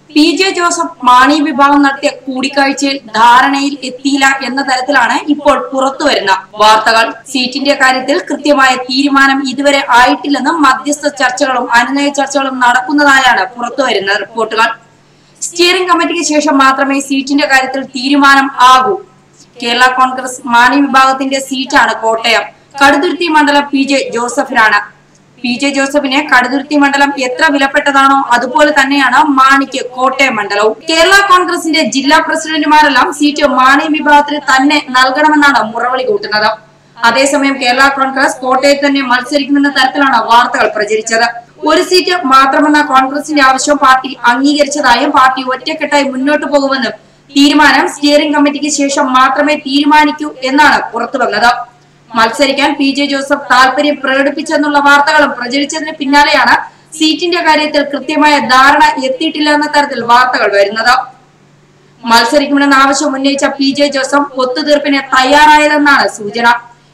PJ. Joseph Mani വിഭാഗം നടത്തിയ കൂടിക്കാഴ്ചയിൽ ധാരണയിൽ എത്തിയില്ല എന്ന തരത്തിലാണ് ഇപ്പോൾ പുറത്തുവരുന്ന വാർത്തകൾ. സീറ്റിന്റെ കാര്യത്തിൽ കൃത്യമായ തീരുമാനം ഇതുവരെ ആയിട്ടില്ലെന്നും മധ്യസ്ഥ ചർച്ചകളും അനുനയ ചർച്ചകളും നടക്കുന്നതായാണ് പുറത്തുവരുന്ന റിപ്പോർട്ടുകൾ. സ്റ്റിയറിംഗ് കമ്മിറ്റിക്ക് ശേഷം മാത്രമേ സീറ്റിന്റെ കാര്യത്തിൽ തീരുമാനം ആകൂ. കേരള കോൺഗ്രസ് മാണി വിഭാഗത്തിന്റെ സീറ്റാണ് കോട്ടയം. കടുത്തുരുത്തി മണ്ഡലം പി.ജെ. ജോസഫിനാണ്. പി.ജെ. ജോസഫിന് കടുത്തുരുത്തി മണ്ഡലം എത്ര വിലപ്പെട്ടതാണോ അതുപോലെ തന്നെയാണ് മാണിക്ക് കോട്ടയം മണ്ഡലവും. കേരള കോൺഗ്രസിന്റെ ജില്ലാ പ്രസിഡന്റുമാരെല്ലാം സീറ്റ് മാണി വിഭാഗത്തിന് തന്നെ നൽകണമെന്നാണ് മുറവിളി കൂട്ടുന്നത്. അതേസമയം കേരള കോൺഗ്രസ് കോട്ടയത്ത് തന്നെ മത്സരിക്കുമെന്ന തരത്തിലാണ് വാർത്തകൾ പ്രചരിച്ചത്. ഒരു സീറ്റ് മാത്രമെന്ന കോൺഗ്രസിന്റെ ആവശ്യം പാർട്ടി അംഗീകരിച്ചതായും പാർട്ടി ഒറ്റക്കെട്ടായി മുന്നോട്ടു പോകുമെന്നും തീരുമാനം സ്റ്റിയറിംഗ് കമ്മിറ്റിക്ക് ശേഷം മാത്രമേ തീരുമാനിക്കൂ എന്നാണ് പുറത്തുവന്നത്. മത്സരിക്കാൻ പി.ജെ. ജോസഫ് താല്പര്യം പ്രകടിപ്പിച്ചെന്നുള്ള വാർത്തകളും പ്രചരിച്ചതിന് പിന്നാലെയാണ് സീറ്റിന്റെ കാര്യത്തിൽ കൃത്യമായ ധാരണ എത്തിയിട്ടില്ല എന്ന തരത്തിൽ വാർത്തകൾ വരുന്നത്. മത്സരിക്കുമെന്ന ആവശ്യം ഉന്നയിച്ച പി.ജെ. ജോസഫ് ഒത്തുതീർപ്പിന് തയ്യാറായതെന്നാണ് സൂചന.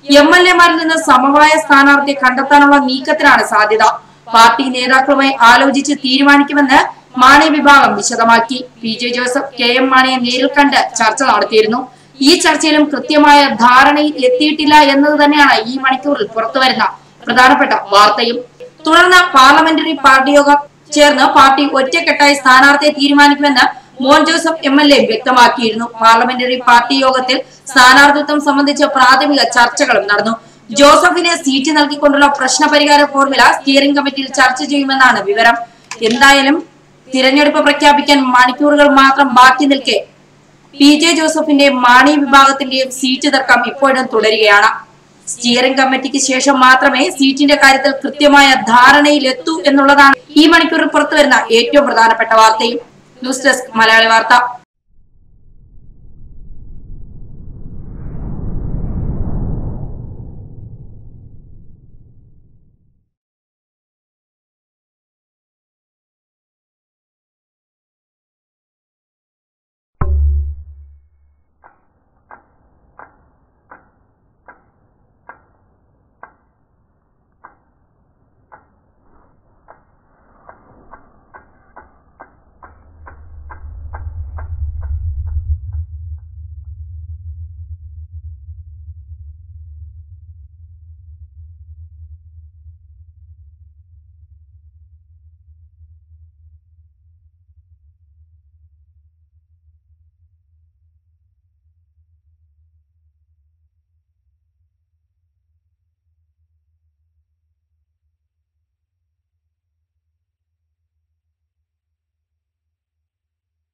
എം.എൽ.എമാരിൽ നിന്ന് സമവായ സ്ഥാനാർത്ഥിയെ കണ്ടെത്താനുള്ള നീക്കത്തിനാണ് സാധ്യത. പാർട്ടി നേതാക്കളുമായി ആലോചിച്ച് തീരുമാനിക്കുമെന്ന് മാണി വിഭാഗം വിശദമാക്കി. പി.ജെ. Joseph K M. മാണിയെ നേരിൽ കണ്ട് ചർച്ച നടത്തിയിരുന്നു. ഈ ചർച്ചയിലും കൃത്യമായ ധാരണയിൽ എത്തിയിട്ടില്ല എന്നത് തന്നെയാണ് ഈ മണിക്കൂറിൽ പുറത്തുവരുന്ന പ്രധാനപ്പെട്ട വാർത്തയും. തുടർന്ന് പാർലമെന്ററി പാർട്ടി യോഗം ചേർന്ന് പാർട്ടി ഒറ്റക്കെട്ടായി സ്ഥാനാർത്ഥിയെ തീരുമാനിക്കുമെന്ന് മോൻ ജോസഫ് എം.എൽ.എ വ്യക്തമാക്കിയിരുന്നു. പാർലമെന്ററി പാർട്ടി യോഗത്തിൽ സ്ഥാനാർത്ഥിത്വം സംബന്ധിച്ച് പ്രാഥമിക ചർച്ചകളും നടന്നു. ജോസഫിന് സീറ്റ് നൽകിക്കൊണ്ടുള്ള പ്രശ്നപരിഹാര ഫോർമുല സ്റ്റിയറിംഗ് കമ്മിറ്റിയിൽ ചർച്ച ചെയ്യുമെന്നാണ് വിവരം. എന്തായാലും തിരഞ്ഞെടുപ്പ് പ്രഖ്യാപിക്കാൻ മണിക്കൂറുകൾ മാത്രം ബാക്കി നിൽക്കെ പി.ജെ. ജോസഫിന്റെ മാണി വിഭാഗത്തിന്റെയും സീറ്റ് തർക്കം ഇപ്പോഴും തുടരുകയാണ്. സ്റ്റിയറിംഗ് കമ്മിറ്റിക്ക് ശേഷം മാത്രമേ സീറ്റിന്റെ കാര്യത്തിൽ കൃത്യമായ ധാരണയിലെത്തൂ എന്നുള്ളതാണ് ഈ മണിക്കൂറിൽ പുറത്തുവരുന്ന ഏറ്റവും പ്രധാനപ്പെട്ട വാർത്തയും. ന്യൂസ് ഡെസ്ക് മലയാളി വാർത്ത.